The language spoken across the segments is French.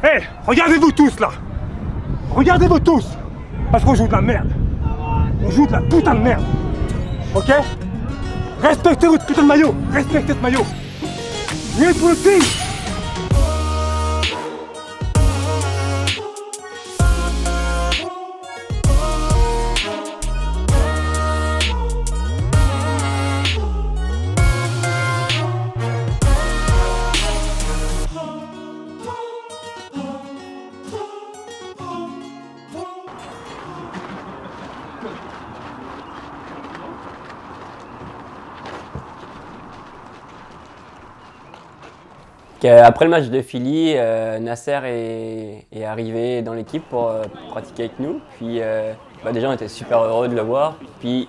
Hé, regardez-vous tous là. Regardez-vous tous. Parce qu'on joue de la merde. On joue de la putain de merde. Ok? Respectez votre putain de maillot. Respectez ce maillot. Viens pour le team. Après le match de Philly, Nasser est arrivé dans l'équipe pour pratiquer avec nous. Puis déjà on était super heureux de le voir. Puis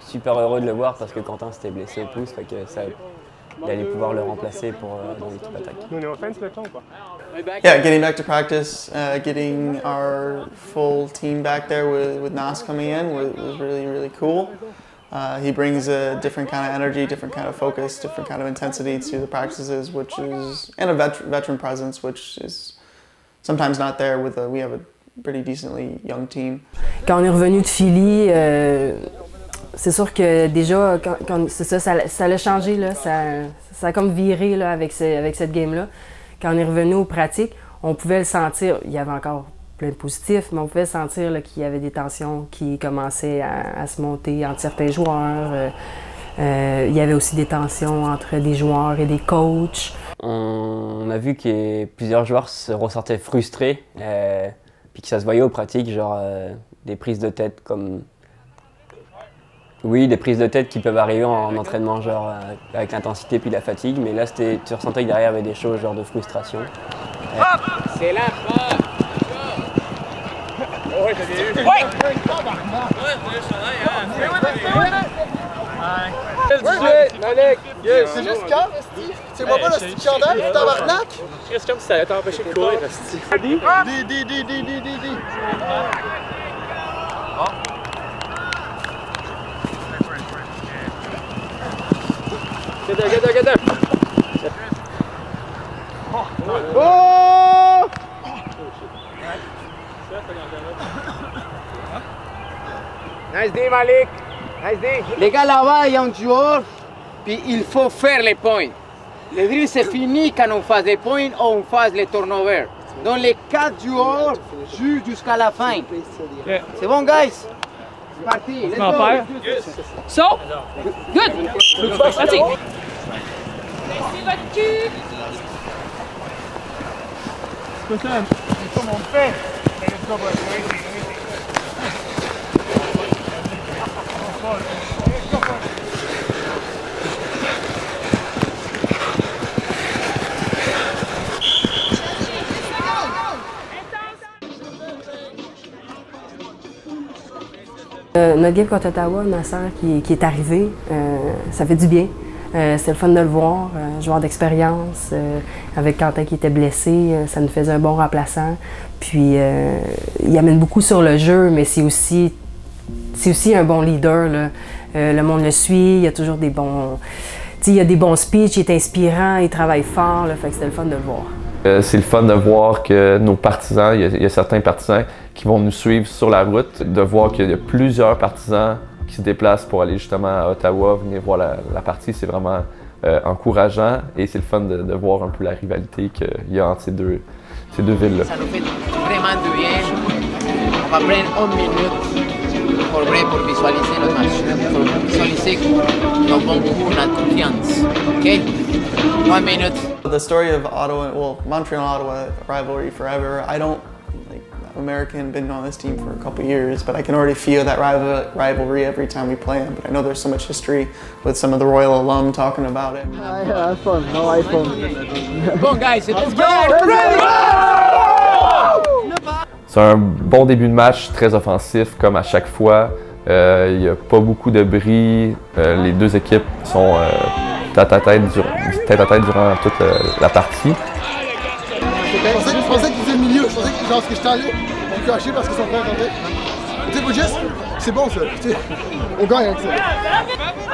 super heureux de le voir parce que Quentin s'était blessé et tout, ça fait que il allait pouvoir le remplacer pour dans l'équipe attaque. Nous on est offense maintenant ou pas? Yeah, getting back to practice, getting our full team back there with Nas coming in was really, really cool. He brings a different kind of energy, different kind of focus, different kind of intensity to the practices, and a veteran presence, which is sometimes not there with we have a pretty decently young team. Quand on est revenu de Philly, c'est sûr que déjà, ça l'a changé, là, ça a comme viré là, avec cette game-là. Quand on est revenu aux pratiques, on pouvait le sentir, il y avait encore plein de positifs, mais on pouvait sentir qu'il y avait des tensions qui commençaient à se monter entre certains joueurs. Il y avait aussi des tensions entre des joueurs et des coachs. On a vu que plusieurs joueurs se ressortaient frustrés, puis que ça se voyait aux pratiques, genre des prises de tête comme... Oui, des prises de tête qui peuvent arriver en entraînement, genre avec l'intensité puis la fatigue, mais là tu ressentais que derrière il y avait des choses genre de frustration. C'est là, Ouais, t'as vu? Ouais! C'est juste quand, Esti? C'est moi pas le stick chandail, tu tabarnak? C'est comme si ça allait t'empêcher de courir, Esti. Di. Get there. Oh! Nice day, Malik. Nice day. Les gars, là-bas, il y a un joueur, puis il faut faire les points. Le drill, c'est fini quand on fait des points ou on fait les turnovers. Donc, les 4 joueurs jouent jusqu'à la fin. Yeah. C'est bon, guys? C'est parti. Let's go. So, good. That's it. Notre game contre Ottawa, Nasser qui est arrivé, ça fait du bien. C'était le fun de le voir, joueur d'expérience, avec Quentin qui était blessé, ça nous faisait un bon remplaçant. Puis il amène beaucoup sur le jeu, mais c'est aussi un bon leader, là. Le monde le suit, il y a toujours des bons... il y a des bons speeches, il est inspirant, il travaille fort, là, fait que c'était le fun de le voir. C'est le fun de voir que nos partisans, il y a certains partisans qui vont nous suivre sur la route, de voir qu'il y a plusieurs partisans qui se déplacent pour aller justement à Ottawa, venir voir la partie, c'est vraiment encourageant et c'est le fun de voir un peu la rivalité qu'il y a entre ces deux villes-là. Ça nous fait vraiment du bien. On va prendre 1 minute pour visualiser notre match, pour visualiser nos bons coups, notre confiance. OK? 1 minute. The story of Ottawa, well, Montreal-Ottawa rivalry forever. I don't, American, been on this team for a couple years, but I can already feel that rivalry every time we play them. But I know there's so much history with some of the Royal alum talking about it. iPhone, no iPhone. Bon, guys, let's go! C'est un bon début de match, très offensif comme à chaque fois. Il n'y a pas beaucoup de bris. Les deux équipes sont tête à tête durant toute la partie. Je pensais qu'ils étaient au milieu, je pensais que genre, ce que j'étais allé, on me cachait parce qu'ils sont prêts à rentrer. Tu sais, c'est bon ça, on gagne avec ça.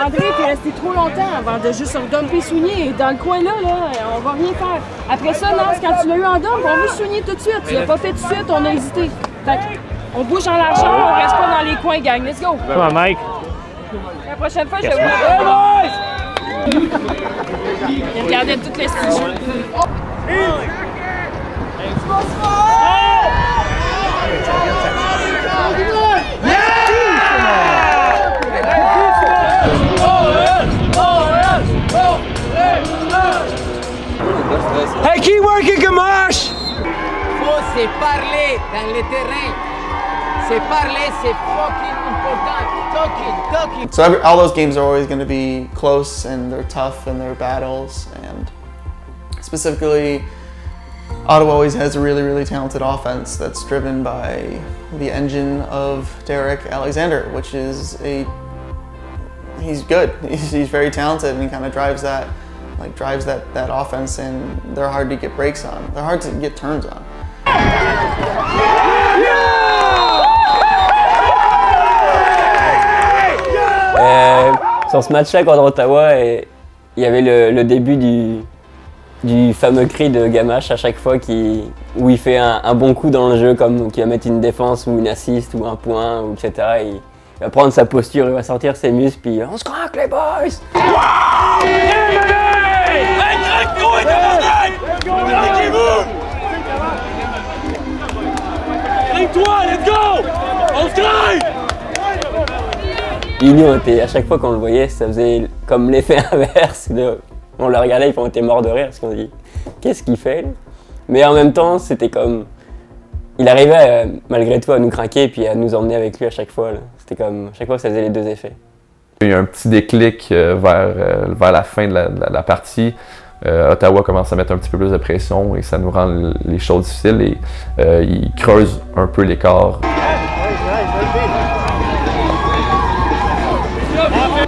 André est resté trop longtemps avant de juste redumper Sounier. Dans le coin là, on va rien faire. Après ça, Nas, quand tu l'as eu en dump, on veut Sounier tout de suite. Tu l'as pas fait tout de suite, on a hésité. Fait on bouge en largeur, on reste pas dans les coins, gang. Let's go! Come on, Mike. La prochaine fois, je vais vous... Il regardait toutes les speeches. Hey, keep working, Gamache! Faut se parler dans le terrain. Se parler, c'est fucking important. Talking. So all those games are always going to be close and they're tough and they're battles. And specifically, Ottawa always has a really, really talented offense that's driven by the engine of Derek Alexander, which is he's good. He's very talented and he kind of drives that offense, and they're hard to get breaks on. They're hard to get turns on. Sur ce match-là contre Ottawa, il y avait le début du fameux cri de Gamache à chaque fois où il fait un bon coup dans le jeu, comme qu'il va mettre une défense ou une assist ou un point, ou etc. Il va prendre sa posture, il va sortir ses muscles, puis on se craque les boys! Let's go! On se craque! Et nous, à chaque fois qu'on le voyait, ça faisait comme l'effet inverse. On le regardait et on était mort de rire parce qu'on se dit qu'est-ce qu'il fait là? Mais en même temps, c'était comme. Il arrivait malgré tout à nous craquer et puis à nous emmener avec lui à chaque fois. C'était comme. À chaque fois, ça faisait les deux effets. Il y a eu un petit déclic vers la fin de la partie. Ottawa commence à mettre un petit peu plus de pression et ça nous rend les choses difficiles et il creuse un peu l'écart.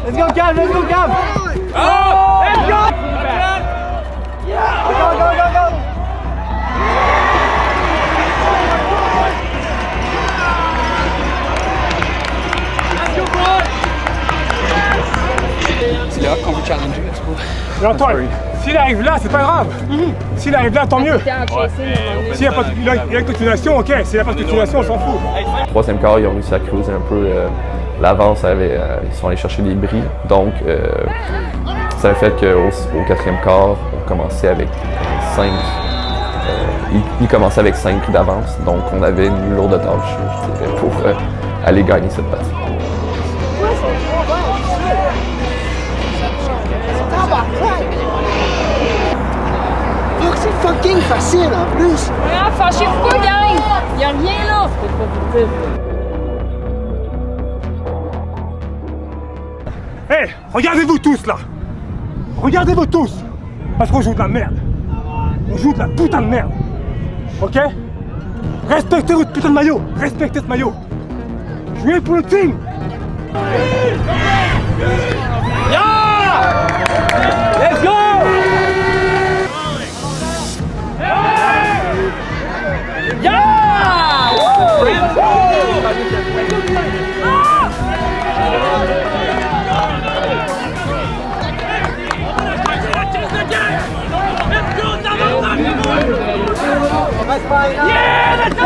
Let's go, Cam! Let's go, Cam! Oh! Let's go! Yeah! Go! C'est là qu'on veut challenger, du coup. Mais Antoine, s'il arrive là, c'est pas grave. S'il arrive là, tant mieux. S'il n'y a pas de continuation, ok. S'il n'y a pas de continuation, on s'en fout. Troisième quart, ils ont réussi à creuser un peu l'avance. Ils sont allés chercher des bris. Donc, ça a fait qu'au quatrième quart, on commençait avec 5. Ils commençaient avec 5 prix d'avance. Donc, on avait une lourde tâche, je dirais, pour aller gagner cette partie. C'est fucking facile en plus! Ah, fâchez-vous pas, gang! Y'a rien là! Hey, regardez-vous tous là! Regardez-vous tous! Parce qu'on joue de la merde! On joue de la putain de merde! Ok? Respectez votre putain de maillot! Respectez ce maillot! Jouez pour le team! Yeah! Let's go! Yeah, let's go!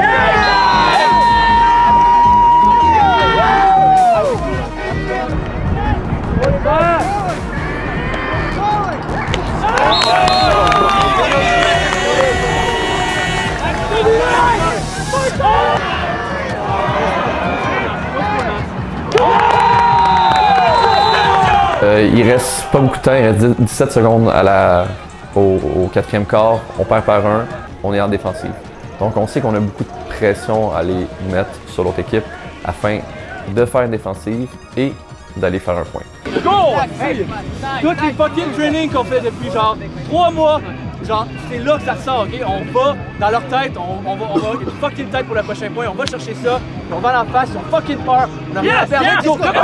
Il reste pas beaucoup de temps, il reste 17 secondes au quatrième quart. On perd par 1, on est en défensive. Donc on sait qu'on a beaucoup de pression à aller mettre sur l'autre équipe afin de faire une défensive et d'aller faire un point. Go! Hey, toutes les fucking trainings qu'on fait depuis genre 3 mois, genre c'est là que ça sort, ok? On va dans leur tête, on va une fucking tête pour le prochain point, on va chercher ça, puis on va en face, ils ont fucking peur, on a rien à perdre. Let's go! Let's go!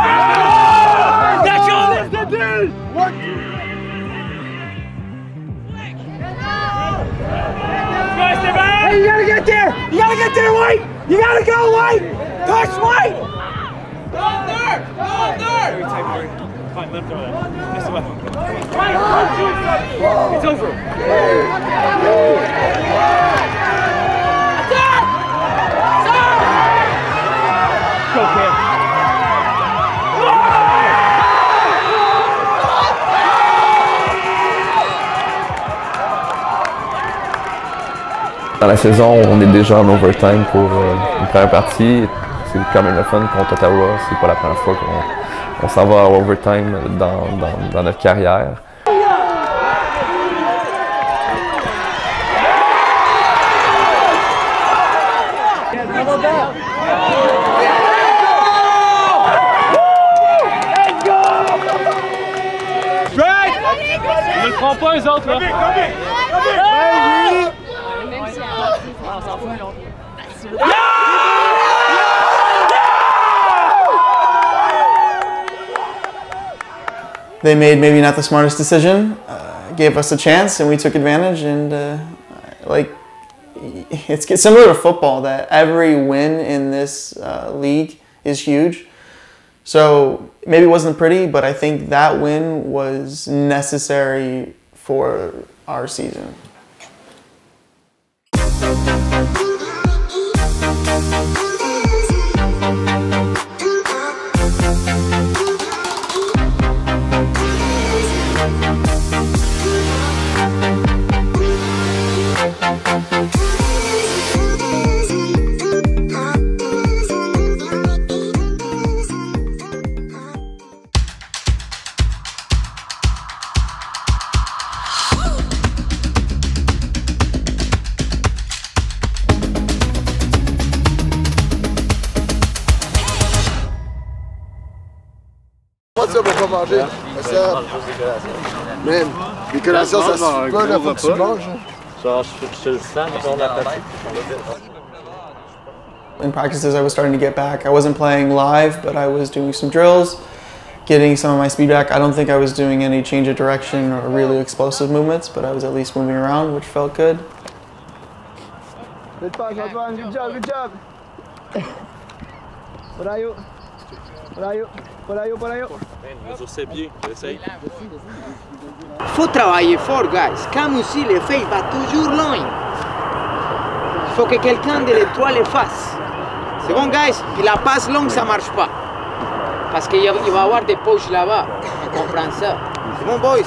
Hey, you gotta get there! You gotta get there, White! You gotta go, White! Touch White! Go up there! Go up there! Fine, let him throw that. Miss the weapon. It's over. Go, Cam. Dans la saison, on est déjà en overtime pour une première partie. C'est quand même le fun contre Ottawa. C'est pas la première fois qu'on s'en va en overtime dans notre carrière. Ne le prends pas, les autres, là! They made maybe not the smartest decision, gave us a chance, and we took advantage. And it's similar to football, that every win in this league is huge. So maybe it wasn't pretty, but I think that win was necessary for our season. Ça pour pas manger. Ça, même, les collations, ça se peut, là, faut que tu manges. Genre, je le sens, genre l'appétit. In practices, I was starting to get back. I wasn't playing live, but I was doing some drills, getting some of my speed back. I don't think I was doing any change of direction or really explosive movements, but I was at least moving around, which felt good. Good pass, Antoine. Good job, good job. Polayo. Polayo. Polayo, Polayo. C'est bien, essaye. Faut travailler fort, guys. Comme aussi, le fait va toujours loin. Il faut que quelqu'un de les trois le fasse. C'est bon, guys? Puis la passe longue, ça marche pas. Parce qu'il va y avoir des poches là-bas. On comprend ça. C'est bon, boys?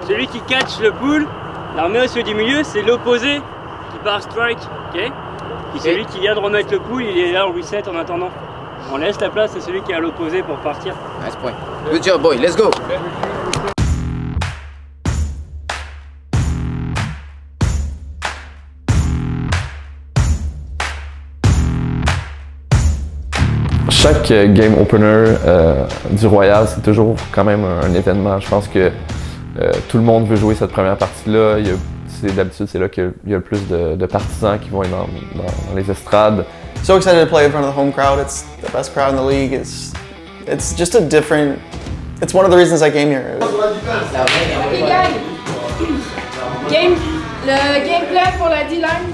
Celui qui catch le pool, l'armée au du milieu, c'est l'opposé qui part strike. Ok? Puis celui qui vient de remettre le pool, il est là en reset en attendant. On laisse la place à celui qui est à l'opposé pour partir. Nice point. Good job, boy. Let's go. Chaque game opener du Royal, c'est toujours quand même un événement. Je pense que tout le monde veut jouer cette première partie-là. D'habitude, c'est là qu'il y a le plus de partisans qui vont être dans les estrades. So excited to play in front of the home crowd. It's the best crowd in the league. It's just a different. It's one of the reasons I came here. Le game plan pour la D-line,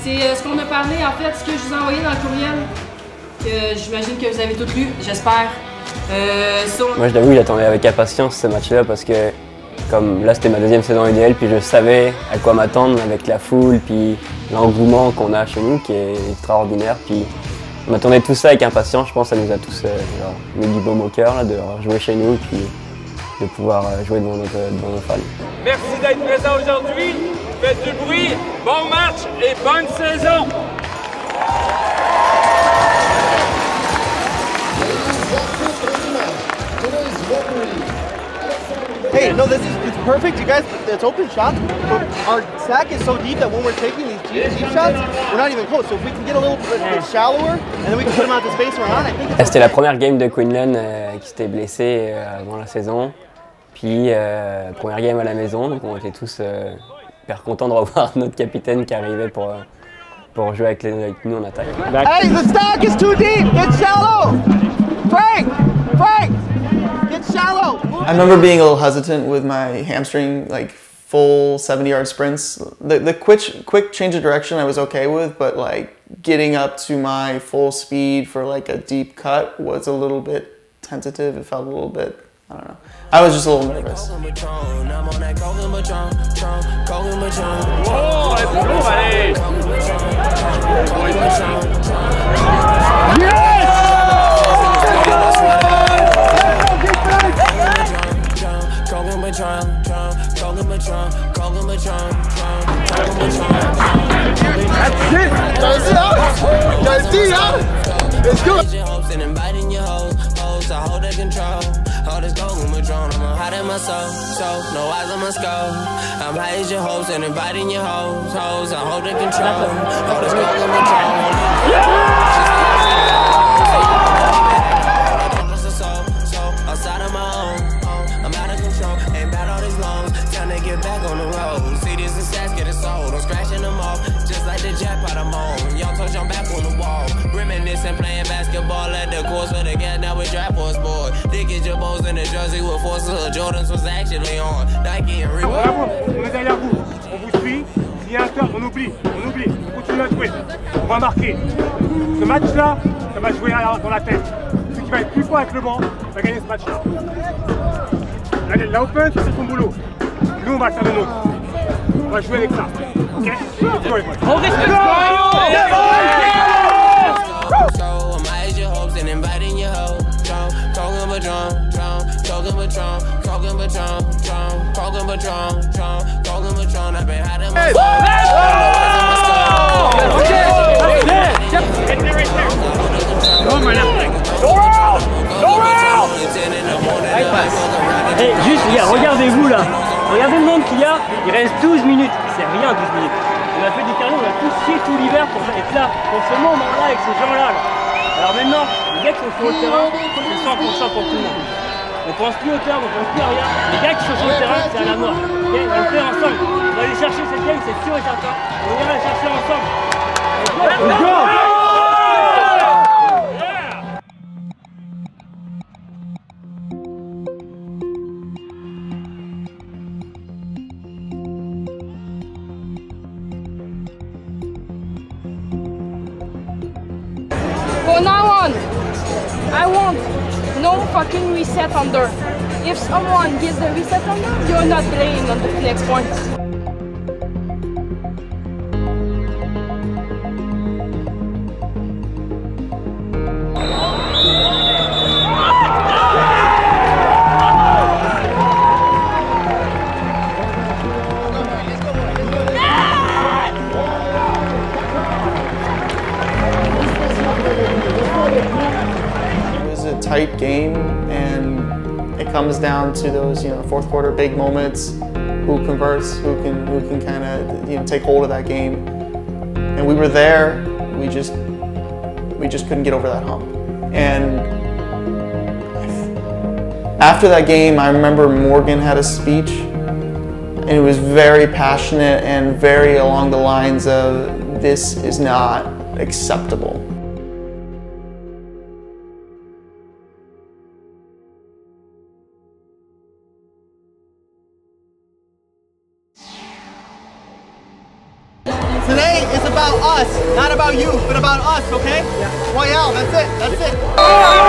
c'est ce qu'on a parlé, en fait, ce que je vous ai envoyé dans le courriel, que j'imagine que vous avez tout lu, j'espère. Moi, je l'avoue, j'attendais avec impatience ce match-là parce que, comme là, c'était ma deuxième saison UDL, puis je savais à quoi m'attendre avec la foule, puis l'engouement qu'on a chez nous qui est extraordinaire. Puis on attendait tout ça avec impatience. Je pense que ça nous a tous mis du baume au cœur de jouer chez nous, puis de pouvoir jouer devant nos fans. Merci d'être présent aujourd'hui. Faites du bruit. Bon match et bonne saison. Hey, no, it's perfect. You guys, it's open shots, but our stack is so deep that when we're taking these deep shots, we're not even close. So if we can get a little bit shallower, and then we can put them out the space we're on, I think it's C'était la première game de Quinlan qui s'était blessé avant la saison. Puis première game à la maison, donc on était tous hyper contents de revoir notre capitaine qui arrivait pour jouer avec nous en attaque. Hey, the stack is too deep. Get shallow. Frank, get shallow. I remember being a little hesitant with my hamstring, like full 70-yard sprints. The quick change of direction I was okay with, but like getting up to my full speed for like a deep cut was a little bit tentative. It felt a little bit I don't know. I was just a little nervous. That's it! That's it, huh? Let's go! I hold the control. All this gold in my drone, I'm hot in my soul. So, no eyes on my skull. I'm high as your hopes and inviting your hoes. I hold the control. All this gold in my drone. So, outside of my own. I'm out of control. Ain't bad all these loans. Time to get back on the road. See this success getting sold. I'm scratching them off. Just like the jackpot I'm on. Y'all touch on back on the wall. Reminiscing playing basketball at the course for the gas. Now we draft force board. Dick your bows in the jersey with forces. Jordans was actually on. Nike and Reebok. Bravo, on est derrière vous. On vous suit. S'il y a un turn, on oublie. On continue à jouer. On va marquer. Ce match-là, ça va jouer dans la tête. Celui qui va être plus fort avec le banc va gagner ce match-là. La open, c'est son boulot. Nous, on va faire le nôtre. On va jouer avec ça. Ok? Let's go, les boys. On risque Hey, juste, regardez-vous là. Regardez le nombre qu'il y a. Il reste 12 minutes. C'est rien, 12 minutes. On a fait du cardio, on a tous chié tout l'hiver pour être là, pour ce moment-là, avec ces gens-là. Alors maintenant, les gars qui sont sur le terrain, c'est 100% pour tout le monde. On pense plus au terme, on pense plus à rien. Les gars qui sont sur le terrain, c'est à la mort. Okay, on va le faire ensemble. On va aller chercher cette game, c'est sûr et certain. On ira la chercher ensemble. Let's go! From now on, I want no fucking reset under. If someone gets the reset under, you're not playing on the next points. Tight game, and it comes down to those, fourth quarter big moments. Who converts? Who can kind of, take hold of that game? And we were there. We just couldn't get over that hump. And after that game, I remember Morgan had a speech, and it was very passionate and very along the lines of, "This is not acceptable." Today is about us, not about you, but about us, okay? Yeah. Royale, that's it, that's it. Oh!